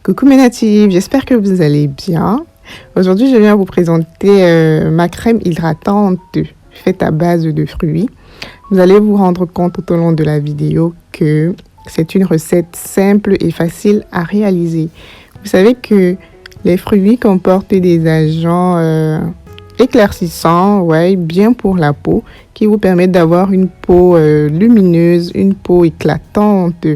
Coucou mes natifs, j'espère que vous allez bien. Aujourd'hui, je viens vous présenter ma crème hydratante faite à base de fruits. Vous allez vous rendre compte tout au long de la vidéo que c'est une recette simple et facile à réaliser. Vous savez que les fruits comportent des agents éclaircissants, ouais, bien pour la peau, qui vous permettent d'avoir une peau lumineuse, une peau éclatante.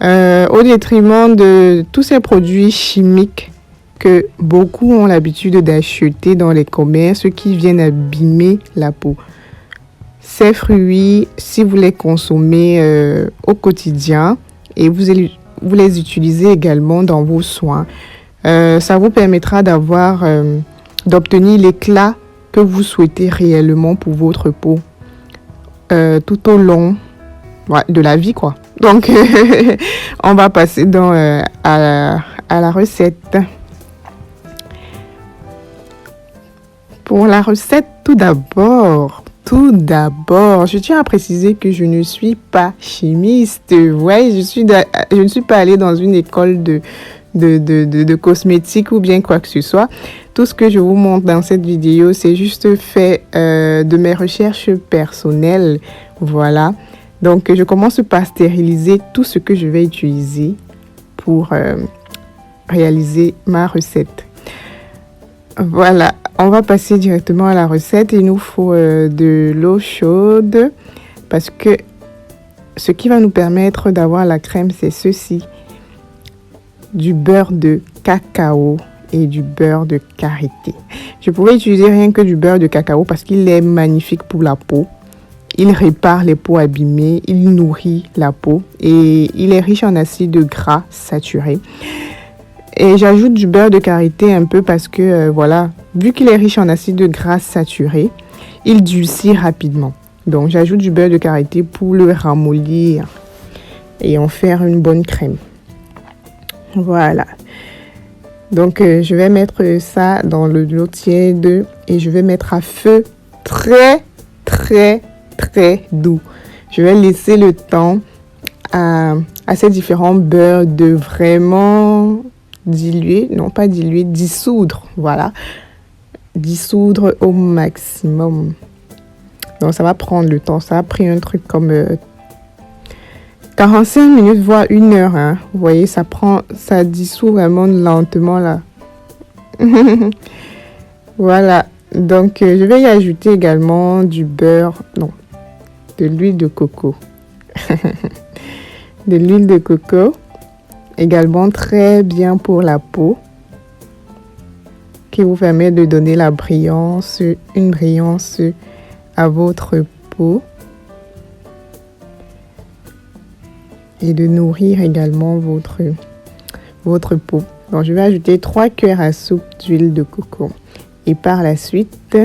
Au détriment de tous ces produits chimiques que beaucoup ont l'habitude d'acheter dans les commerces qui viennent abîmer la peau. Ces fruits, si vous les consommez au quotidien et vous les utilisez également dans vos soins, ça vous permettra d'obtenir l'éclat que vous souhaitez réellement pour votre peau tout au long de la vie, quoi. Donc, on va passer à la recette. Pour la recette, tout d'abord, je tiens à préciser que je ne suis pas chimiste. Ouais, je ne suis pas allée dans une école de cosmétiques ou bien quoi que ce soit. Tout ce que je vous montre dans cette vidéo, c'est juste fait de mes recherches personnelles. Voilà. Donc, je commence par stériliser tout ce que je vais utiliser pour réaliser ma recette. Voilà, on va passer directement à la recette. Il nous faut de l'eau chaude parce que ce qui va nous permettre d'avoir la crème, c'est ceci. Du beurre de cacao et du beurre de karité. Je pourrais utiliser rien que du beurre de cacao parce qu'il est magnifique pour la peau. Il répare les peaux abîmées, il nourrit la peau et il est riche en acides gras saturés. Et j'ajoute du beurre de karité un peu parce que, voilà, vu qu'il est riche en acides gras saturés, il durcit rapidement. Donc, j'ajoute du beurre de karité pour le ramollir et en faire une bonne crème. Voilà. Donc, je vais mettre ça dans l'eau tiède et je vais mettre à feu très doux. Je vais laisser le temps à ces différents beurres de vraiment dissoudre. Voilà. Dissoudre au maximum. Donc, ça va prendre le temps. Ça a pris un truc comme 45 minutes, voire 1 heure. Hein. Vous voyez, ça dissout vraiment lentement là. Voilà. Donc, je vais y ajouter également de l'huile de coco. De l'huile de coco, également très bien pour la peau, qui vous permet de donner une brillance à votre peau et de nourrir également votre peau. Donc, je vais ajouter 3 cuillères à soupe d'huile de coco. Et par la suite,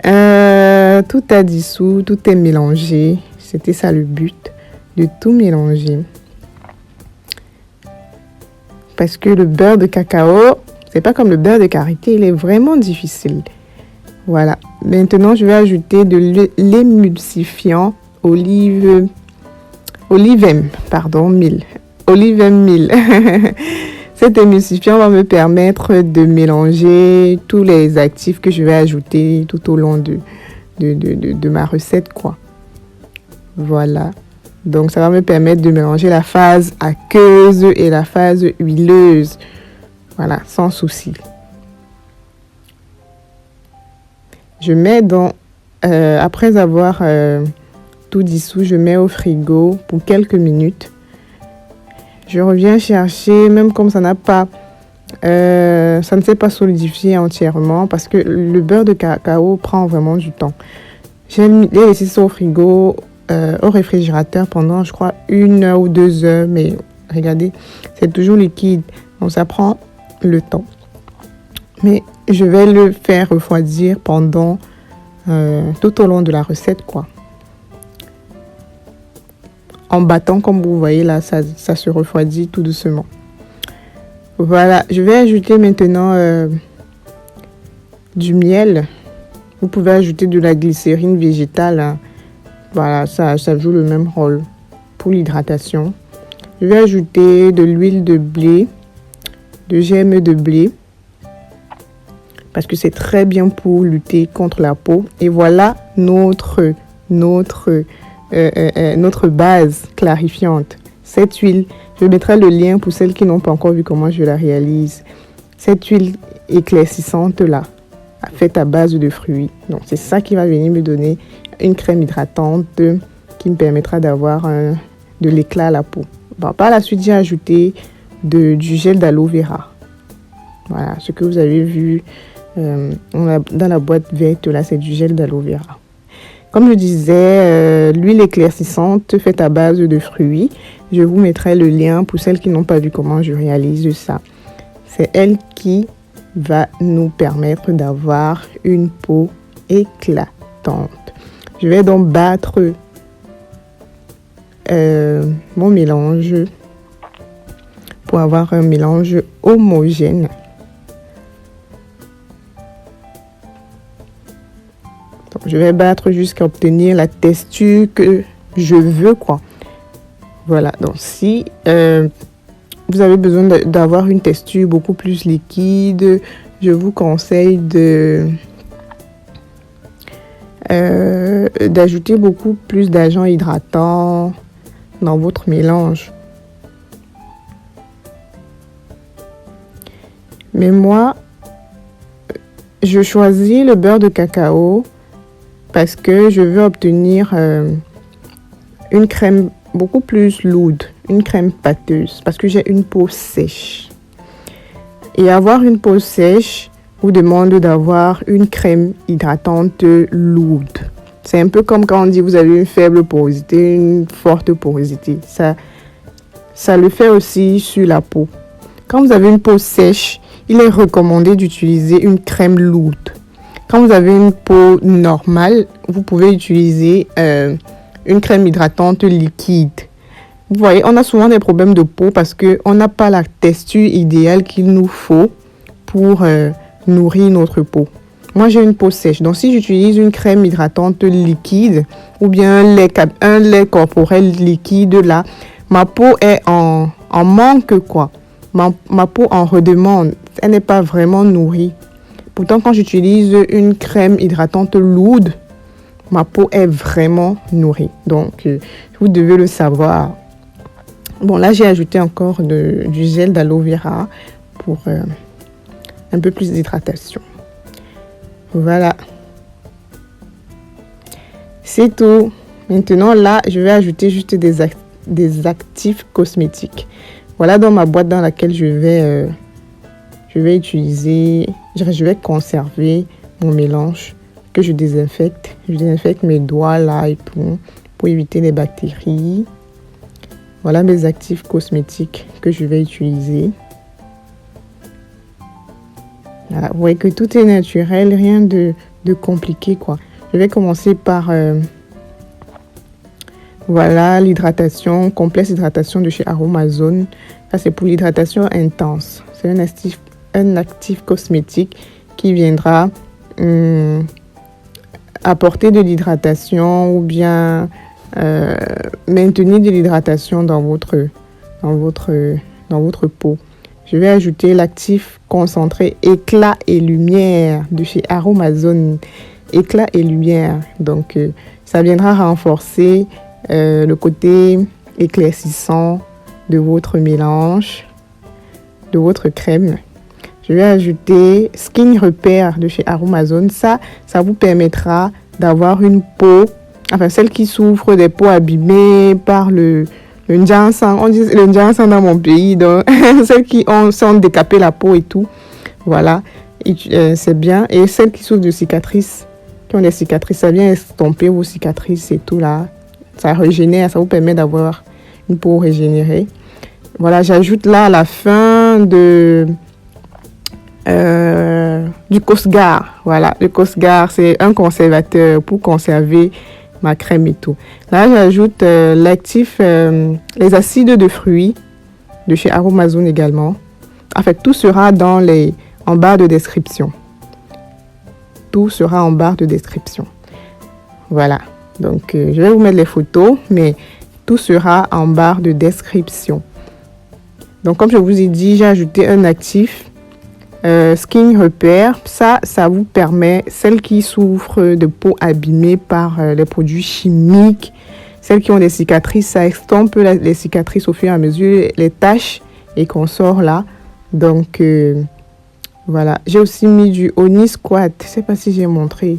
tout a dissous, tout est mélangé. C'était ça le but, de tout mélanger. Parce que le beurre de cacao, c'est pas comme le beurre de karité, il est vraiment difficile. Voilà. Maintenant, je vais ajouter de l'émulsifiant Olive M, mil. Olive M 1000. Cet émulsifiant va me permettre de mélanger tous les actifs que je vais ajouter tout au long de ma recette, quoi. Voilà. Donc, ça va me permettre de mélanger la phase aqueuse et la phase huileuse. Voilà, sans souci. Je mets après avoir tout dissous, je mets au frigo pour quelques minutes. Je reviens chercher, même comme ça ne s'est pas solidifié entièrement parce que le beurre de cacao prend vraiment du temps. J'ai laissé ça au frigo, au réfrigérateur pendant, je crois, 1 heure ou 2 heures. Mais regardez, c'est toujours liquide, donc ça prend le temps. Mais je vais le faire refroidir pendant tout au long de la recette, quoi. En battant, comme vous voyez là, ça se refroidit tout doucement. Voilà, je vais ajouter maintenant du miel. Vous pouvez ajouter de la glycérine végétale. Hein. Voilà, ça joue le même rôle pour l'hydratation. Je vais ajouter de l'huile de blé, de germe de blé, parce que c'est très bien pour lutter contre la peau. Et voilà notre base clarifiante. Cette huile, je mettrai le lien pour celles qui n'ont pas encore vu comment je la réalise. Cette huile éclaircissante là, faite à base de fruits. Donc c'est ça qui va venir me donner une crème hydratante qui me permettra d'avoir de l'éclat à la peau. Bon, par la suite, j'ai ajouté du gel d'aloe vera. Voilà, ce que vous avez vu dans la boîte verte là, c'est du gel d'aloe vera. Comme je disais, l'huile éclaircissante faite à base de fruits. Je vous mettrai le lien pour celles qui n'ont pas vu comment je réalise ça. C'est elle qui va nous permettre d'avoir une peau éclatante. Je vais donc battre mon mélange pour avoir un mélange homogène. Donc, je vais battre jusqu'à obtenir la texture que je veux, quoi. Voilà, donc si vous avez besoin d'avoir une texture beaucoup plus liquide, je vous conseille d'ajouter beaucoup plus d'agents hydratants dans votre mélange. Mais moi, je choisis le beurre de cacao parce que je veux obtenir une crème beaucoup plus lourde, une crème pâteuse, parce que j'ai une peau sèche. Et avoir une peau sèche vous demande d'avoir une crème hydratante lourde. C'est un peu comme quand on dit vous avez une faible porosité, une forte porosité. Ça le fait aussi sur la peau. Quand vous avez une peau sèche, il est recommandé d'utiliser une crème lourde. Quand vous avez une peau normale, vous pouvez utiliser une crème hydratante liquide. Vous voyez, on a souvent des problèmes de peau parce qu'on n'a pas la texture idéale qu'il nous faut pour nourrir notre peau. Moi, j'ai une peau sèche. Donc, si j'utilise une crème hydratante liquide ou bien un lait corporel liquide, là, ma peau est en manque, quoi. Ma peau en redemande. Elle n'est pas vraiment nourrie. Pourtant, quand j'utilise une crème hydratante lourde, ma peau est vraiment nourrie. Donc, vous devez le savoir. Bon, là, j'ai ajouté encore du gel d'aloe vera pour un peu plus d'hydratation. Voilà. C'est tout. Maintenant, là, je vais ajouter juste des actifs cosmétiques. Voilà dans ma boîte dans laquelle je vais utiliser, je vais conserver mon mélange que je désinfecte. Je désinfecte mes doigts là et tout pour éviter les bactéries. Voilà mes actifs cosmétiques que je vais utiliser. Voilà, vous voyez que tout est naturel, rien de compliqué, quoi. Je vais commencer par voilà l'hydratation, complexe hydratation de chez Aromazone. Ça, c'est pour l'hydratation intense. C'est un actif cosmétique qui viendra apporter de l'hydratation ou bien maintenir de l'hydratation dans votre peau. Je vais ajouter l'actif concentré éclat et lumière de chez Aromazone. Éclat et lumière. Donc, ça viendra renforcer le côté éclaircissant de votre mélange, de votre crème. Je vais ajouter Skin Repair de chez Aromazone. Ça vous permettra d'avoir une peau, enfin celle qui souffre des peaux abîmées par le Njansan. On dit le Njansan dans mon pays, donc celles qui sont décapées la peau et tout. Voilà, c'est bien. Et celles qui souffrent de cicatrices, qui ont des cicatrices, ça vient estomper vos cicatrices et tout là. Ça régénère, ça vous permet d'avoir une peau régénérée. Voilà, j'ajoute là à la fin du Cosgar. Voilà, le Cosgar, c'est un conservateur pour conserver ma crème et tout. Là, j'ajoute l'actif, les acides de fruits de chez Aromazone également. En fait, tout sera en barre de description. Tout sera en barre de description. Voilà. Donc, je vais vous mettre les photos, mais Tout sera en barre de description. Donc, comme je vous ai dit, j'ai ajouté un actif Skin Repair. Ça vous permet, celles qui souffrent de peau abîmée par les produits chimiques, celles qui ont des cicatrices, ça estompe les cicatrices au fur et à mesure, les taches et qu'on sort là. Donc, voilà. J'ai aussi mis du Honey Squad. Je ne sais pas si j'ai montré.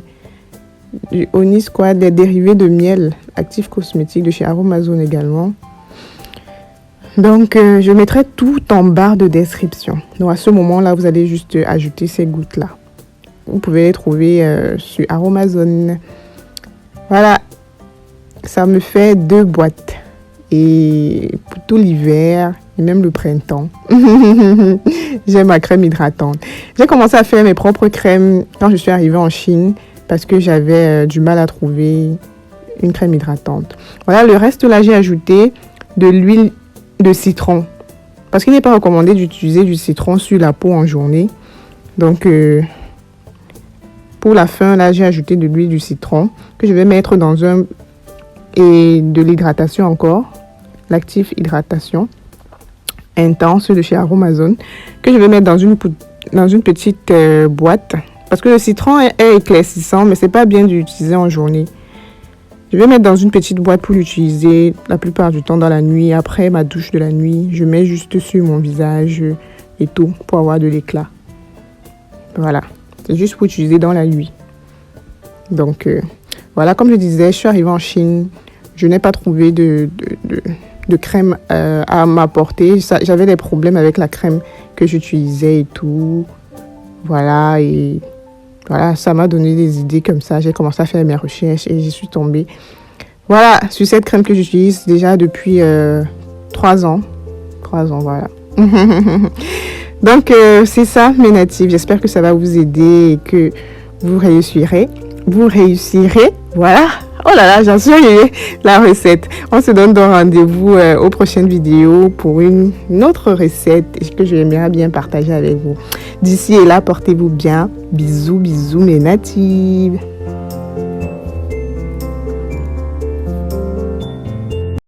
Du Honey Squad, des dérivés de miel, actifs cosmétiques de chez Aromazone également. Donc, je mettrai tout en barre de description. Donc, à ce moment-là, vous allez juste ajouter ces gouttes-là. Vous pouvez les trouver sur Aromazone. Voilà. Ça me fait 2 boîtes. Et pour tout l'hiver et même le printemps, j'ai ma crème hydratante. J'ai commencé à faire mes propres crèmes quand je suis arrivée en Chine parce que j'avais du mal à trouver une crème hydratante. Voilà, le reste là, j'ai ajouté de l'huile de citron parce qu'il n'est pas recommandé d'utiliser du citron sur la peau en journée. Donc, pour la fin, là, j'ai ajouté de l'huile du citron que je vais mettre dans un... et de l'hydratation encore, l'actif hydratation intense de chez Aromazone que je vais mettre dans une petite boîte parce que le citron est éclaircissant mais c'est pas bien d'utiliser en journée. Je vais mettre dans une petite boîte pour l'utiliser la plupart du temps dans la nuit. Après ma douche de la nuit, je mets juste sur mon visage et tout pour avoir de l'éclat. Voilà, c'est juste pour utiliser dans la nuit. Donc voilà, comme je disais, je suis arrivée en Chine. Je n'ai pas trouvé de crème à m'apporter. J'avais des problèmes avec la crème que j'utilisais et tout. Voilà, et voilà, ça m'a donné des idées comme ça. J'ai commencé à faire mes recherches et j'y suis tombée. Voilà, sur cette crème que j'utilise déjà depuis 3 ans. 3 ans, voilà. Donc, c'est ça, mes natifs. J'espère que ça va vous aider et que vous réussirez. Vous réussirez, voilà. Oh là là, j'en suis arrivée, la recette. On se donne donc rendez-vous aux prochaines vidéos pour une autre recette que j'aimerais bien partager avec vous. D'ici et là, portez-vous bien. Bisous, bisous mes natives.